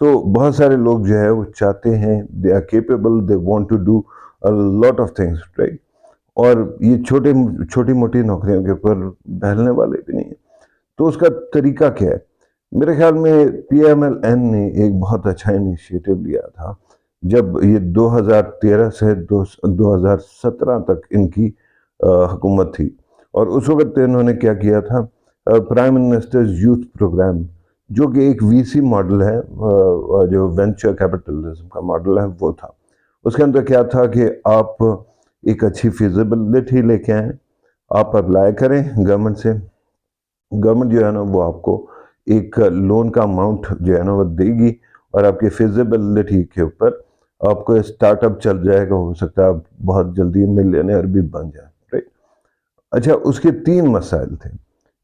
تو بہت سارے لوگ جو ہے وہ چاہتے ہیں، they are capable, they want to do lot of things, right. اور یہ چھوٹی موٹی نوکریوں کے اوپر بہلنے والے بھی نہیں ہیں. تو اس کا طریقہ کیا ہے؟ میرے خیال میں پی ایم ایل این نے ایک بہت اچھا انیشیٹو لیا تھا جب یہ 2013 سے 2017 تک ان کی حکومت تھی. اور اس وقت انہوں نے کیا تھا، پرائم منسٹرز یوتھ پروگرام، جو کہ ایک وی سی ماڈل ہے، جو وینچر کیپٹلزم کا ماڈل ہے وہ تھا. اس کے اندر کیا تھا کہ آپ ایک اچھی فیزیبلٹی لے کے آئیں، آپ اپلائی کریں گورنمنٹ سے، گورنمنٹ جو ہے نا وہ آپ کو ایک لون کا اماؤنٹ جو ہے نا وہ دے گی، اور آپ کی فیزیبلٹی کے اوپر آپ کو اسٹارٹ اپ چل جائے گا، ہو سکتا ہے آپ بہت جلدی ملینئر بھی بن جائیں، رائٹ. اچھا، اس کے 3 مسائل تھے.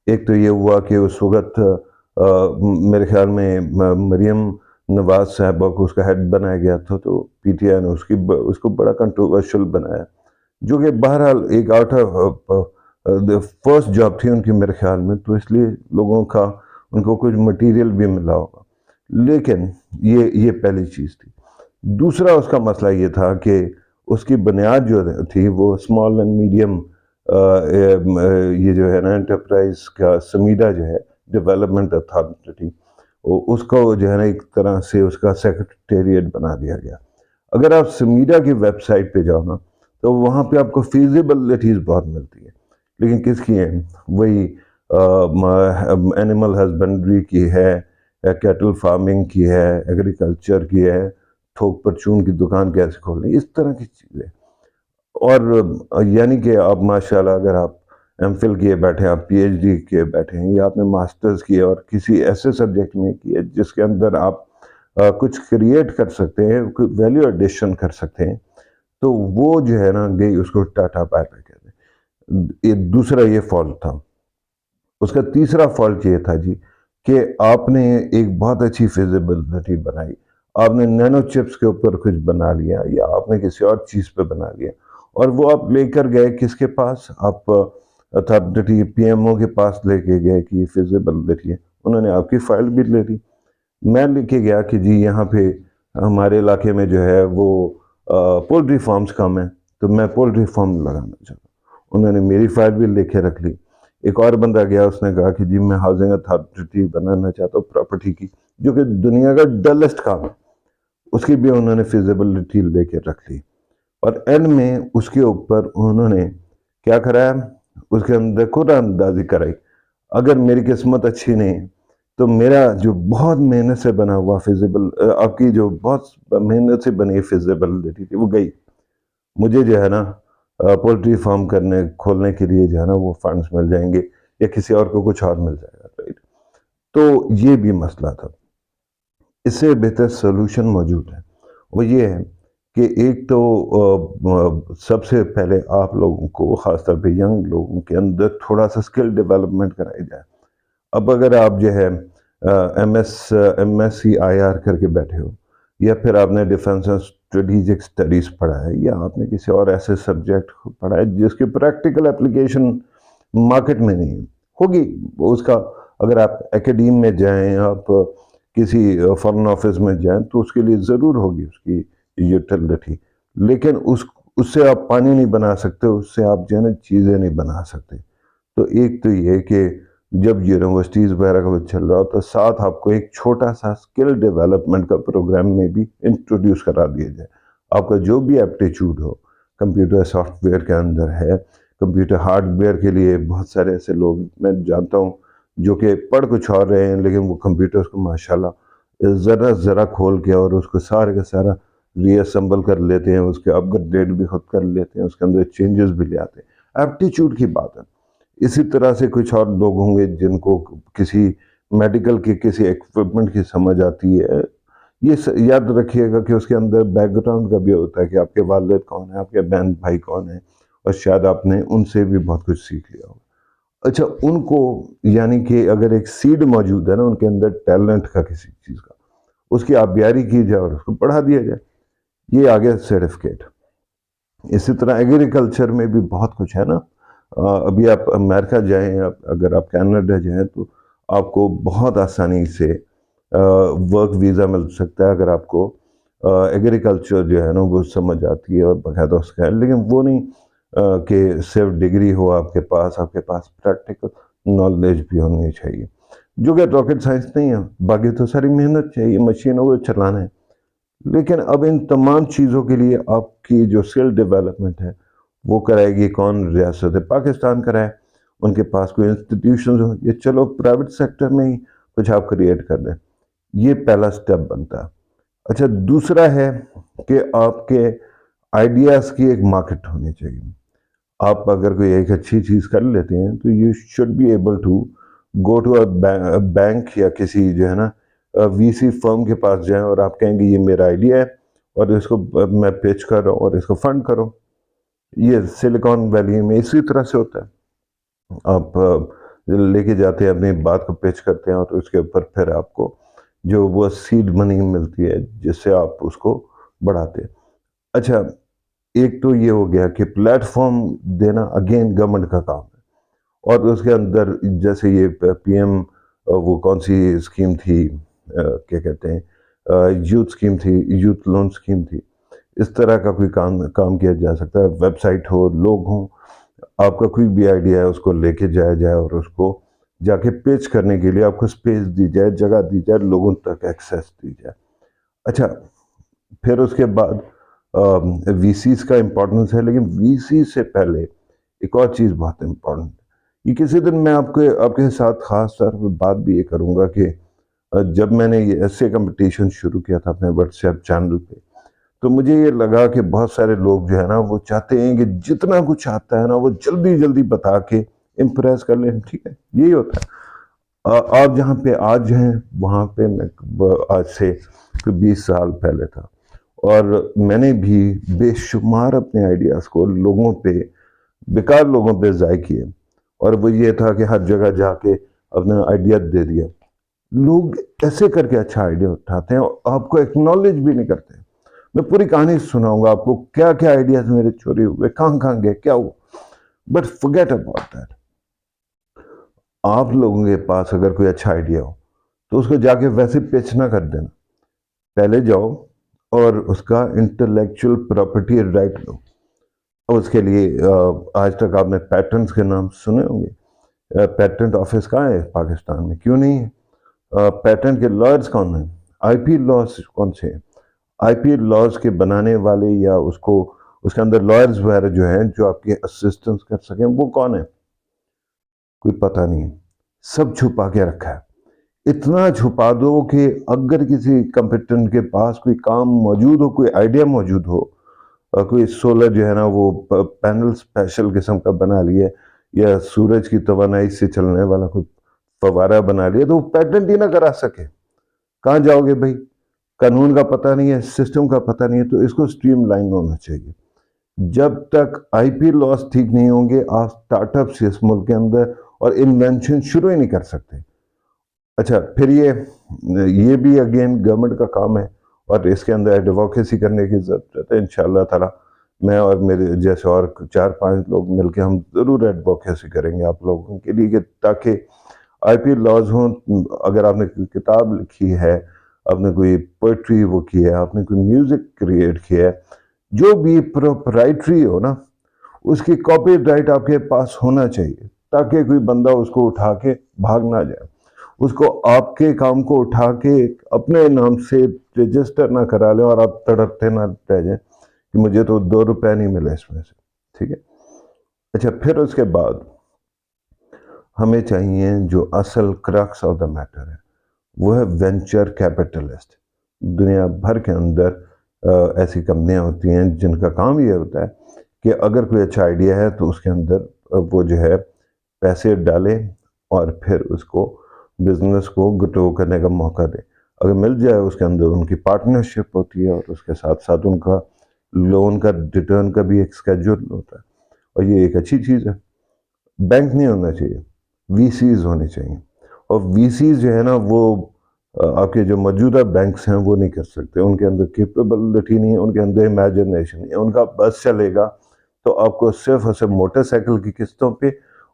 ایک تو یہ ہوا کہ اس وقت میرے خیال میں مریم نواز صاحبہ کو اس کا ہیڈ بنایا گیا تھا، تو پی ٹی آئی نے اس کو بڑا کنٹروورشل بنایا، جو کہ بہرحال ایک آؤٹ آف فرسٹ جاب تھی ان کی میرے خیال میں، تو اس لیے ان کو کچھ مٹیریل بھی ملا ہوگا. لیکن یہ پہلی چیز تھی. دوسرا اس کا مسئلہ یہ تھا کہ اس کی بنیاد جو تھی وہ اسمال اینڈ میڈیم، یہ جو ہے نا انٹرپرائز کا سمیڈا جو ہے، ڈیولپمنٹ اتھارٹی، اس کو جو ہے نا ایک طرح سے اس کا سیکرٹریٹ بنا دیا گیا. اگر آپ سمیڈا کی ویب سائٹ پہ جاؤ نا تو وہاں پہ آپ کو فیزیبلٹیز بہت ملتی ہے، لیکن کس کی ہیں؟ وہی اینیمل ہسبینڈری کی ہے، کیٹل فارمنگ کی ہے، ایگریکلچر کی ہے، تھوک پرچون کی دکان کیسے کھولیں، اس طرح کی چیزیں. اور یعنی کہ آپ ماشاءاللہ اگر آپ ایم فل کیے بیٹھے، آپ پی ایچ ڈی کیے بیٹھے ہیں، یا آپ نے ماسٹرز کیے اور کسی ایسے سبجیکٹ میں کیے جس کے اندر آپ کچھ کریٹ کر سکتے ہیں، ویلیو ایڈیشن کر سکتے ہیں، تو وہ جو ہے نا گئی، اس کو ٹاٹا بائی بائی کہتے ہیں. دوسرا یہ فالٹ تھا. اس کا تیسرا فالٹ یہ تھا جی کہ آپ نے ایک بہت اچھی فیزیبلٹی بنائی، آپ نے نینو چپس کے اوپر کچھ بنا لیا، یا آپ نے کسی اور چیز پہ بنا لیا، اور وہ آپ لے کر گئے کس کے پاس؟ آپ اتھارٹی پی ایم او کے پاس لے کے گئے کہ یہ فیزیبلٹی ہے. انہوں نے آپ کی فائل بھی لے لی. میں لے کے گیا کہ جی یہاں پہ ہمارے علاقے میں جو ہے وہ پولٹری فارمز کم ہیں، تو میں پولٹری فارم لگانا چاہتا ہوں. انہوں نے میری فائل بھی لے کے رکھ لی. ایک اور بندہ گیا، اس نے کہا کہ جی میں ہاؤسنگ اتھارٹی بنانا چاہتا ہوں پراپرٹی کی، جو کہ دنیا کا ڈلسٹ کام ہے، اس کی بھی انہوں نے فیزیبلٹی لے کے رکھ لی. اور اینڈ میں اس کے اوپر انہوں نے کیا کرایا؟ اس کے اندر قرآن اندازی کرائی. اگر میری قسمت اچھی نہیں تو میرا جو بہت محنت سے بنا ہوا آپ کی جو بہت محنت سے بنی فیزیبلٹی تھی وہ گئی. مجھے جو ہے نا پولٹری فارم کھولنے کے لیے جو ہے نا وہ فنڈز مل جائیں گے، یا کسی اور کو کچھ اور مل جائے گا، رائٹ. تو یہ بھی مسئلہ تھا. اس سے بہتر سولوشن موجود ہے. وہ یہ ہے کہ ایک تو سب سے پہلے آپ لوگوں کو، خاص طور پہ ینگ لوگوں کے اندر تھوڑا سا اسکل ڈیولپمنٹ کرائی جائے. اب اگر آپ جو ہے M S C I R کر کے بیٹھے ہو، یا پھر آپ نے ڈیفنس اینڈ اسٹریٹجک اسٹڈیز پڑھا ہے، یا آپ نے کسی اور ایسے سبجیکٹ پڑھا ہے جس کی پریکٹیکل اپلیکیشن مارکیٹ میں نہیں ہوگی، اس کا اگر آپ اکیڈیم میں جائیں، آپ کسی فارن آفس میں جائیں، تو اس کے لیے ضرور ہوگی اس کی یوٹیلٹی. لیکن اس سے آپ پانی نہیں بنا سکتے، اس سے آپ جو ہے نا چیزیں نہیں بنا سکتے. تو ایک تو یہ کہ جب یونیورسٹیز وغیرہ کا چل رہا ہو تو ساتھ آپ کو ایک چھوٹا سا اسکل ڈیولپمنٹ کا پروگرام میں بھی انٹروڈیوس کرا دیا جائے. آپ کا جو بھی aptitude who, computer soft where کے اندر ہے، کمپیوٹر ہارڈ ویئر کے لیے بہت سارے ایسے لوگ میں جانتا ہوں جو کہ پڑھ کچھ اور رہے ہیں، لیکن وہ کمپیوٹرز کو ماشاءاللہ ذرا کھول کے اور اس کو سارے کا سارا ری اسمبل کر لیتے ہیں، اس کے اپ گریڈ بھی خود کر لیتے ہیں، اس کے اندر چینجز بھی لے آتے ہیں. ایپٹیچیوڈ کی بات ہے. اسی طرح سے کچھ اور لوگ ہوں گے جن کو کسی میڈیکل کی کسی ایکوپمنٹ کی سمجھ آتی ہے. یہ یاد رکھیے گا کہ اس کے اندر بیک گراؤنڈ کا بھی ہوتا ہے کہ آپ کے والد کون ہیں، آپ کے بہن بھائی کون ہیں، اور شاید آپ نے ان سے بھی بہت کچھ سیکھ لیا ہوگا. اچھا، ان کو یعنی کہ اگر ایک سیڈ موجود ہے نا ان کے اندر ٹیلنٹ کا کسی چیز کا، اس کی آبیاری کی جائے اور اس کو پڑھا دیا جائے. یہ آگے سرٹیفکیٹ. اسی طرح ایگریکلچر میں بھی بہت کچھ ہے نا. ابھی آپ امریکہ جائیں، اگر آپ کینیڈا جائیں تو آپ کو بہت آسانی سے ورک ویزا مل سکتا ہے اگر آپ کو ایگریکلچر جو ہے نا وہ سمجھ آتی ہے اور باقاعدہ اس کا ہے، لیکن وہ نہیں کہ صرف ڈگری ہو آپ کے پاس پریکٹیکل نالج بھی ہونی چاہیے، جو کہ راکٹ سائنس نہیں ہے، باقی تو ساری محنت چاہیے، مشینوں کو چلانا ہے۔ لیکن اب ان تمام چیزوں کے لیے آپ کی جو اسکل ڈیولپمنٹ ہے وہ کرائے گی کون؟ ریاست پاکستان کرائے، ان کے پاس کوئی انسٹیٹیوشنز ہوں، یہ چلو پرائیویٹ سیکٹر میں ہی کچھ آپ کریٹ کر دیں، یہ پہلا سٹیپ بنتا ہے۔ اچھا، دوسرا ہے کہ آپ کے آئیڈیاز کی ایک مارکیٹ ہونی چاہیے۔ آپ اگر کوئی ایک اچھی چیز کر لیتے ہیں تو you should be able to go to bank یا کسی جو ہے نا وی سی فرم کے پاس جائیں اور آپ کہیں گے یہ میرا آئیڈیا ہے اور اس کو میں پیچ کر رہا ہوں اور اس کو فنڈ کرو۔ یہ سلیکان ویلی میں اسی طرح سے ہوتا ہے، آپ لے کے جاتے ہیں اپنی بات کو پیچ کرتے ہیں اور اس کے اوپر پھر آپ کو جو وہ سیڈ منی ملتی ہے جس سے آپ اس کو بڑھاتے ہیں۔ اچھا، ایک تو یہ ہو گیا کہ پلیٹ فارم دینا اگین گورنمنٹ کا کام ہے، اور اس کے اندر جیسے یہ پی ایم وہ کون سی اسکیم تھی، کیا کہتے ہیں، یوتھ اسکیم تھی، یوتھ لون اسکیم تھی، اس طرح کا کوئی کام کیا جا سکتا ہے۔ ویب سائٹ ہو، لوگ ہوں، آپ کا کوئی بھی آئیڈیا ہے اس کو لے کے جایا جائے اور اس کو جا کے پیچ کرنے کے لیے آپ کو اسپیس دی جائے، جگہ دی جائے، لوگوں تک ایکسیس دی جائے۔ اچھا، پھر اس کے بعد وی سیز کا امپورٹنس ہے، لیکن وی سی سے پہلے ایک اور چیز بہت امپورٹنٹ ہے۔ یہ کسی دن میں آپ کے ساتھ خاص طور پہ بات بھی یہ کروں گا کہ جب میں نے یہ ایسے کمپٹیشن شروع کیا تھا اپنے واٹس ایپ چینل پہ، تو مجھے یہ لگا کہ بہت سارے لوگ جو ہے نا وہ چاہتے ہیں کہ جتنا کچھ آتا ہے نا وہ جلدی جلدی بتا کے امپریس کر لیں۔ ٹھیک ہے، یہی ہوتا ہے۔ آپ جہاں پہ آج ہیں وہاں پہ میں آج سے 20 سال پہلے تھا، اور میں نے بھی بے شمار اپنے آئیڈیاز کو لوگوں پہ، بیکار لوگوں پہ ضائع کیے، اور وہ یہ تھا کہ ہر جگہ جا کے اپنا آئیڈیا دے دیا۔ لوگ ایسے کر کے اچھا آئیڈیا اٹھاتے ہیں اور آپ کو ایکنالج بھی نہیں کرتے۔ میں پوری کہانی سناؤں گا آپ کو، کیا کیا آئیڈیاز میرے چوری ہوئے، کہاں کہاں گئے، کیا ہوا، بٹ forget about that۔ آپ لوگوں کے پاس اگر کوئی اچھا آئیڈیا ہو تو اس کو جا کے ویسے پیچ نہ کر دینا، پہلے جاؤ اور اس کا انٹلیکچوئل پراپرٹی رائٹ لو۔ اس کے لیے آج تک آپ نے پیٹنٹس کے نام سنے ہوں گے۔ پیٹنٹ آفس کہاں ہے پاکستان میں؟ کیوں نہیں ہے؟ پیٹنٹ کے لائرز کون ہیں؟ آئی پی لاز کون سے ہیں؟ آئی پی لاز کے بنانے والے یا اس کے اندر لائرز وغیرہ جو ہیں جو آپ کے اسسٹنس کر سکیں، وہ کون ہیں؟ کوئی پتہ نہیں، سب چھپا کے رکھا ہے۔ اتنا چھپا دو کہ اگر کسی کمپیٹنٹ کے پاس کوئی کام موجود ہو، کوئی آئیڈیا موجود ہو، کوئی سولر جو ہے نا وہ پینل اسپیشل قسم کا بنا لیے، یا سورج کی توانائی سے چلنے والا کوئی فوارہ بنا لیا، تو وہ پیٹنٹ ہی نہ کرا سکے، کہاں جاؤ گے بھائی؟ قانون کا پتہ نہیں ہے، سسٹم کا پتہ نہیں ہے، تو اس کو سٹریم لائن ہونا چاہیے۔ جب تک آئی پی لاس ٹھیک نہیں ہوں گے، آپ سٹارٹ اپس اس ملک کے اندر اور انوینشن شروع ہی نہیں کر سکتے۔ اچھا، پھر یہ بھی اگین گورنمنٹ کا کام ہے، اور اس کے اندر ایڈووکیسی کرنے کی ضرورت ہے۔ انشاءاللہ تعالی میں اور میرے جیسے اور 4-5 لوگ مل کے ہم ضرور ایڈووکیسی کریں گے آپ لوگوں کے لیے، کہ تاکہ آئی پی لاز ہوں۔ اگر آپ نے کوئی کتاب لکھی ہے، آپ نے کوئی پوئٹری وہ کی ہے، آپ نے کوئی میوزک کریٹ کیا ہے، جو بھی پروپرائٹری ہو نا، اس کی کاپی رائٹ آپ کے پاس ہونا چاہیے، تاکہ کوئی بندہ اس کو اٹھا کے بھاگ نہ جائے، اس کو آپ کے کام کو اٹھا کے اپنے نام سے رجسٹر نہ کرا لیں اور آپ تڑپتے نہ رہ جائیں کہ مجھے تو 2 روپے نہیں ملے اس میں سے۔ ٹھیک ہے۔ اچھا، پھر اس کے بعد ہمیں چاہیے جو اصل کرکس آف دا میٹر ہے وہ ہے وینچر کیپٹلسٹ۔ دنیا بھر کے اندر ایسی کمپنیاں ہوتی ہیں جن کا کام یہ ہوتا ہے کہ اگر کوئی اچھا آئیڈیا ہے تو اس کے اندر وہ جو ہے پیسے ڈالے اور پھر اس کو بزنس کو گرو کرنے کا موقع دے۔ اگر مل جائے اس کے اندر ان کی پارٹنرشپ ہوتی ہے، اور اس کے ساتھ ساتھ ان کا لون کا ریٹرن کا بھی ایک اسکیجول ہوتا ہے، اور یہ ایک اچھی چیز ہے۔ بینک نہیں ہونا چاہیے، وی سیز ہونے چاہیے، اور وی سیز جو ہے نا وہ آپ کے جو موجودہ بینکس ہیں وہ نہیں کر سکتے، ان کے اندر کیپیبلٹی نہیں ہے، ان کے اندر امیجنیشن نہیں ہے۔ ان کا بس چلے گا تو آپ کو صرف اور صرف موٹر سائیکل کی قسطوں پہ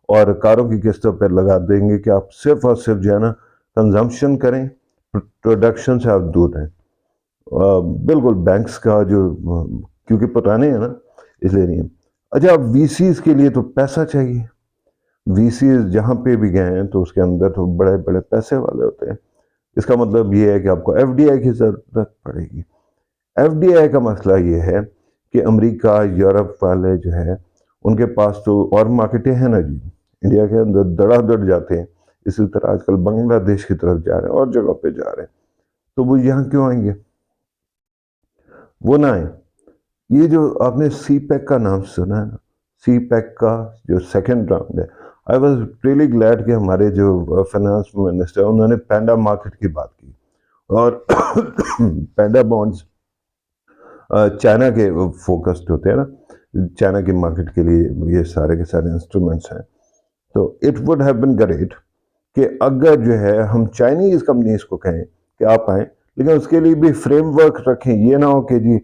اور کاروں کی قسطوں پہ لگا دیں گے کہ آپ صرف اور صرف جو ہے نا کنزمپشن کریں، پروڈکشن سے آپ دور رہیں. بالکل بینکس کا جو کیونکہ پرانے ہیں نا اس لیے نہیں ہے. اچھا وی سیز کے لیے تو پیسہ چاہیے. وی سیز جہاں پہ بھی گئے ہیں تو اس کے اندر تو بڑے بڑے پیسے والے ہوتے ہیں. اس کا مطلب یہ ہے کہ آپ کو ایف ڈی آئی کی ضرورت پڑے گی. ایف ڈی آئی کا مسئلہ یہ ہے کہ امریکہ یورپ والے جو ہے ان کے پاس تو اور مارکیٹیں ہیں نا جی. انڈیا کے اندر دڑا دڑ جاتے ہیں. اسی طرح آج کل بنگلہ دیش کی طرف جا رہے ہیں اور جگہ پہ جا رہے ہیں. تو وہ یہاں کیوں آئیں گے؟ وہ نہ آئیں. یہ جو آپ نے سی پیک کا نام سنا ہے نا، سی پیک کا جو سیکنڈ راؤنڈ ہے، آئی واز ریئلی گلیڈ کہ ہمارے جو فائنانس منسٹر انہوں نے پینڈا مارکیٹ کی بات کی. اور پینڈا بانڈز چائنا کے فوکسڈ ہوتے ہیں نا، چائنا کی مارکیٹ کے لیے یہ سارے کے سارے انسٹرومنٹس ہیں. تو it would have been great کہ اگر جو ہے ہم چائنیز کمپنیز کو کہیں کہ آپ آئیں، لیکن اس کے لیے بھی فریم ورک رکھیں. یہ نہ ہو کہ جی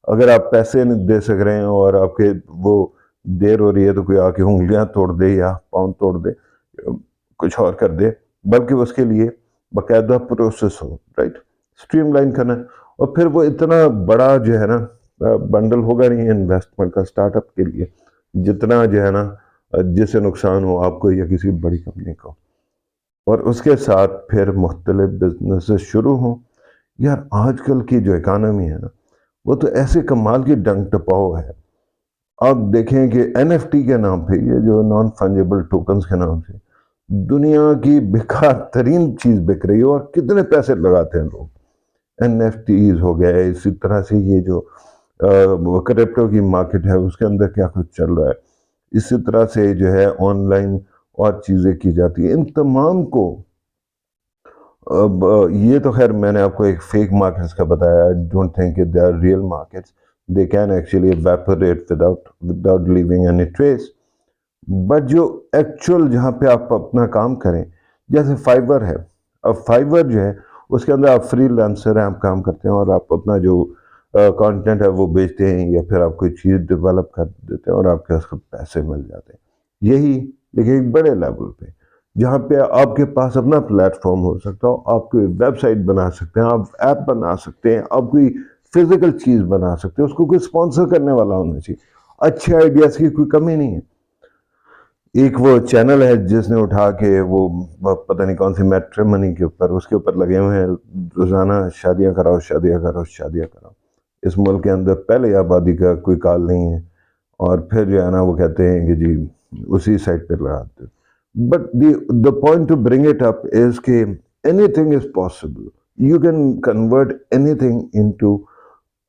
اگر آپ پیسے نہیں دے سک رہے ہیں اور آپ کے وہ دیر ہو رہی ہے تو کوئی آ کے انگلیاں توڑ دے یا پاؤں توڑ دے، کچھ اور کر دے، بلکہ اس کے لیے باقاعدہ پروسیس ہو. رائٹ، اسٹریم لائن کرنا ہے. اور پھر وہ اتنا بڑا جو ہے نا بنڈل ہوگا نہیں انویسٹمنٹ کا اسٹارٹ اپ کے لیے جتنا جو ہے نا جس سے نقصان ہو آپ کو یا کسی بڑی کمپنی کو. اور اس کے ساتھ پھر مختلف بزنس شروع ہوں. یار آج کل کی جو اکانومی ہے نا وہ تو ایسے کمال کی ڈنگ ٹپاؤ ہے. آپ دیکھیں کہ این ایف ٹی کے نام پہ، یہ جو نان فنجیبل ٹوکنز کے نام سے دنیا کی بیکار ترین چیز بک رہی ہے اور کتنے پیسے لگاتے ہیں لوگ. این ایف ٹیز ہو گئے، اسی طرح سے یہ جو کرپٹو کی مارکیٹ ہے اس کے اندر کیا کچھ چل رہا ہے، اسی طرح سے جو ہے آن لائن اور چیزیں کی جاتی ہیں. ان تمام کو یہ تو خیر میں نے آپ کو ایک فیک مارکیٹس کا بتایا. Don't think they are real markets. They can actually evaporate without leaving any trace. But جو ایکچوئل جہاں پہ آپ اپنا کام کریں، جیسے فائبر ہے. اب فائبر جو ہے اس کے اندر آپ فری لانسر ہیں، آپ کام کرتے ہیں اور آپ اپنا جو کانٹینٹ ہے وہ بیچتے ہیں یا پھر آپ کوئی چیز ڈیولپ کر دیتے ہیں اور آپ کے اس کو پیسے مل جاتے ہیں. یہی لیکن ایک بڑے لیول پہ جہاں پہ آپ کے پاس اپنا پلیٹ فارم ہو سکتا ہو، آپ کوئی ویب سائٹ بنا سکتے ہیں، آپ ایپ بنا سکتے ہیں، آپ کوئی فزیکل چیز بنا سکتے ہیں. اس کو کوئی اسپانسر کرنے والا ہونا چاہیے. اچھے آئیڈیاز کی کوئی کمی نہیں ہے. ایک وہ چینل ہے جس نے اٹھا کے وہ پتہ نہیں کون سی میٹریمنی کے اوپر اس کے اوپر لگے ہوئے ہیں روزانہ شادیاں کراؤ شادیاں کراؤ شادیاں کراؤ. اس ملک کے اندر پہلے آبادی کا کوئی کال نہیں ہے اور پھر جو ہے نا وہ کہتے ہیں کہ جی اسی سائٹ پہ لگاتے. But the point to bring it up is کہ anything is possible. You can convert anything into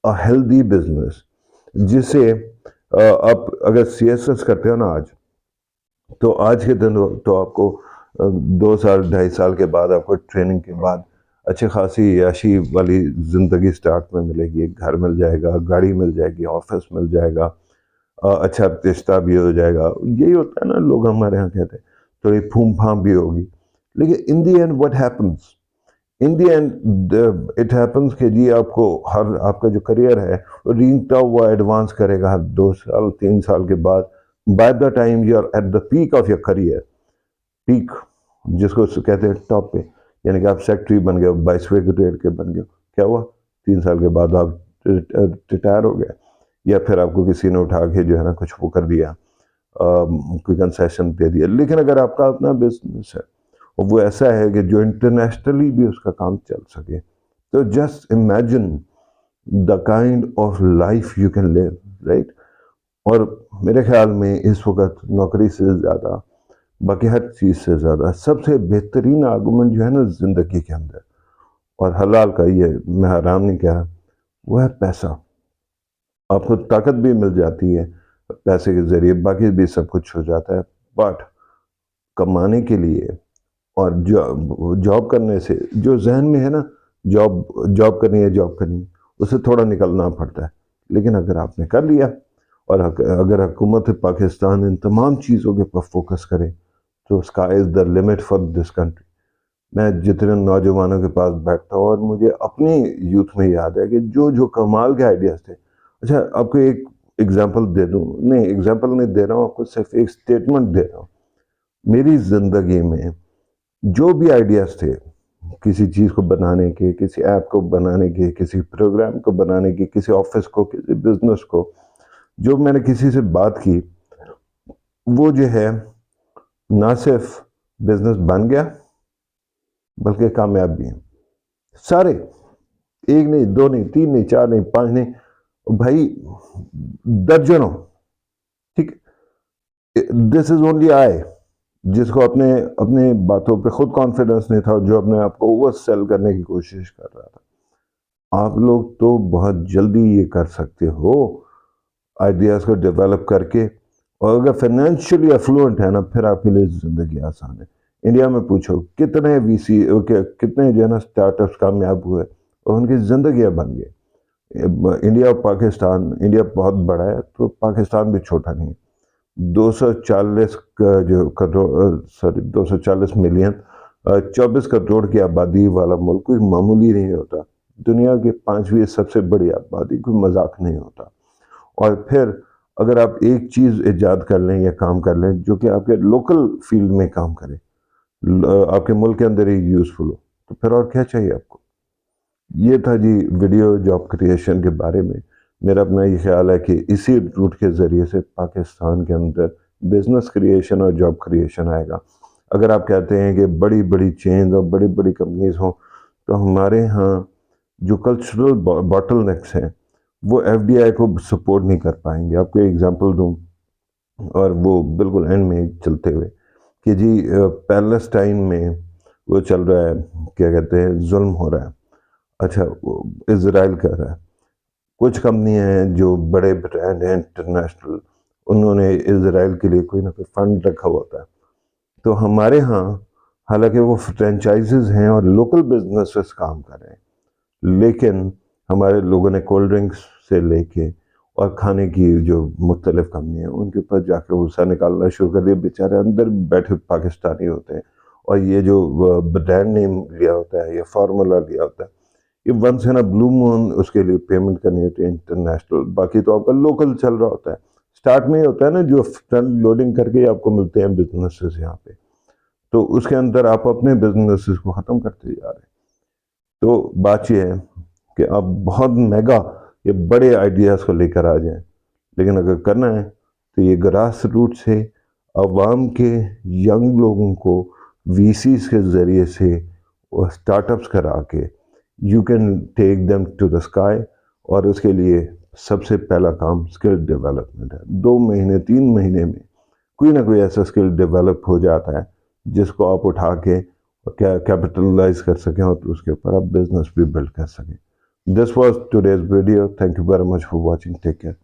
a healthy business. جس سے آپ اگر سی ایس ایس کرتے ہو نا آج، تو آج کے دن تو آپ کو 2 سال 2.5 سال کے بعد آپ کو ٹریننگ کے بعد اچھی خاصی عیاشی والی زندگی سٹارٹ میں ملے گی. ایک گھر مل جائے گا، گاڑی مل جائے گی، آفس مل جائے گا، اچھا رشتہ بھی ہو جائے گا. یہی ہوتا ہے نا لوگ ہمارے ہاں کہتے ہیں تھوڑی پھوم پھام بھی ہوگی. لیکن in the end what happens, in the end it happens کہ جی آپ کو آپ کا جو کریئر ہے رینگتا ہوا ایڈوانس کرے گا 2 سال 3 سال کے بعد. By the time you are at the peak of your career, peak جس کو کہتے ہیں ٹاپ پہ، یعنی کہ آپ سیکٹری بن گئے، 22ویں گریڈ کے بن گئے. کیا ہوا 3 سال کے بعد آپ ریٹائر ہو گئے یا پھر آپ کو کسی نے اٹھا کے جو ہے نا کچھ وہ کر دیا، کوئی کنسیشن دے دیا. لیکن اگر آپ کا اپنا بزنس ہے اور وہ ایسا ہے کہ جو انٹرنیشنلی بھی اس کا کام چل سکے، تو just imagine the kind of life you can live. Right. اور میرے خیال میں اس وقت نوکری سے زیادہ باقی ہر چیز سے زیادہ سب سے بہترین آرگومنٹ جو ہے نا زندگی کے اندر، اور حلال کا، یہ میں حرام نہیں کہہ رہا، وہ ہے پیسہ. آپ کو طاقت بھی مل جاتی ہے پیسے کے ذریعے، باقی بھی سب کچھ ہو جاتا ہے. بٹ کمانے کے لیے اور جاب کرنے سے جو ذہن میں ہے نا جاب کرنی ہے اس سے تھوڑا نکلنا پڑتا ہے. لیکن اگر آپ نے کر لیا اور اگر حکومت پاکستان ان تمام چیزوں کے پر فوکس کرے تو sky is the limit for this country. میں جتنے نوجوانوں کے پاس بیٹھتا ہوں اور مجھے اپنی یوتھ میں یاد ہے کہ جو کمال کے آئیڈیاز تھے. اچھا آپ کو ایک ایگزامپل دے دوں، نہیں ایگزامپل نہیں دے رہا ہوں آپ کو، صرف ایک سٹیٹمنٹ دے رہا ہوں. میری زندگی میں جو بھی آئیڈیاز تھے کسی چیز کو بنانے کے، کسی ایپ کو بنانے کے، کسی پروگرام کو بنانے کے، کسی آفس کو، کسی بزنس کو، جو میں نے کسی سے بات کی وہ جو ہے نہ صرف بزنس بن گیا بلکہ کامیاب بھی ہیں سارے، ایک نہیں، دو نہیں، تین نہیں، چار نہیں، پانچ نہیں، بھائی درجنوں. ٹھیک، دس از اونلی آئی جس کو اپنے باتوں پہ خود کانفیڈنس نہیں تھا، جو اپنے آپ کو اوور سیل کرنے کی کوشش کر رہا تھا. آپ لوگ تو بہت جلدی یہ کر سکتے ہو آئیڈیاز کو ڈیولپ کر کے، اور اگر فائنینشلی افلوئنٹ ہے نا پھر آپ کے لیے زندگی آسان ہے. انڈیا میں پوچھو کتنے وی سی کتنے جو ہے نا اسٹارٹ اپس کامیاب ہوئے اور ان کی زندگیاں بن گئی. انڈیا اور پاکستان، انڈیا بہت بڑا ہے تو پاکستان بھی چھوٹا نہیں ہے. 240 ملین 24 کروڑ کی آبادی والا ملک کوئی معمولی نہیں ہوتا. دنیا کی 5ویں سب سے بڑی آبادی، کوئی مذاق نہیں ہوتا. اور پھر اگر آپ ایک چیز ایجاد کر لیں یا کام کر لیں جو کہ آپ کے لوکل فیلڈ میں کام کرے، آپ کے ملک کے اندر ہی یوزفل ہو، تو پھر اور کیا چاہیے آپ کو. یہ تھا جی ویڈیو جاب کریشن کے بارے میں. میرا اپنا یہ خیال ہے کہ اسی روٹ کے ذریعے سے پاکستان کے اندر بزنس کریشن اور جاب کریشن آئے گا. اگر آپ کہتے ہیں کہ بڑی بڑی چینز اور بڑی بڑی کمپنیز ہوں، تو ہمارے ہاں جو کلچرل باٹل نیکس ہیں وہ ایف ڈی آئی کو سپورٹ نہیں کر پائیں گے. آپ کو ایگزامپل دوں اور وہ بالکل اینڈ میں چلتے ہوئے کہ جی پیلسٹائن میں وہ چل رہا ہے، کیا کہتے ہیں، ظلم ہو رہا ہے. اچھا، اسرائیل کر رہا ہے. کچھ کمپنیاں ہیں جو بڑے برانڈ ہیں انٹرنیشنل، انہوں نے اسرائیل کے لیے کوئی نہ کوئی فنڈ رکھا ہوتا ہے. تو ہمارے ہاں حالانکہ وہ فرینچائزز ہیں اور لوکل بزنسز کام کر رہے ہیں، لیکن ہمارے لوگوں نے کولڈ ڈرنکس سے لے کے اور کھانے کی جو مختلف کمپنیاں ہیں ان کے اوپر جا کے غصہ نکالنا شروع کر دیا. بیچارے اندر بیٹھے پاکستانی ہوتے ہیں اور یہ جو برانڈ نیم لیا ہوتا ہے یا فارمولا لیا ہوتا ہے، یہ ونس ان اے بلو مون اس کے لیے پیمنٹ کرنی ہوتی ہے انٹرنیشنل. باقی تو آپ کا لوکل چل رہا ہوتا ہے. سٹارٹ میں ہی ہوتا ہے نا جو فرنٹ لوڈنگ کر کے آپ کو ملتے ہیں بزنسز یہاں پہ، تو اس کے اندر آپ اپنے بزنسز کو ختم کرتے جا رہے ہیں. تو بات یہ ہے کہ آپ بہت میگا یہ بڑے آئیڈیاز کو لے کر آ جائیں، لیکن اگر کرنا ہے تو یہ گراس روٹ سے عوام کے ینگ لوگوں کو وی سیز کے ذریعے سے اور اسٹارٹ اپس کرا کے you can take them to the sky. اور اس کے لیے سب سے پہلا کام اسکل ڈیولپمنٹ ہے. 2 مہینے 3 مہینے میں کوئی نہ کوئی ایسا اسکل ڈیولپ ہو جاتا ہے جس کو آپ اٹھا کے کیپٹلائز کر سکیں اور اس کے اوپر آپ بزنس بھی بلڈ کر سکیں. This was today's video. Thank you very much for watching. Take care.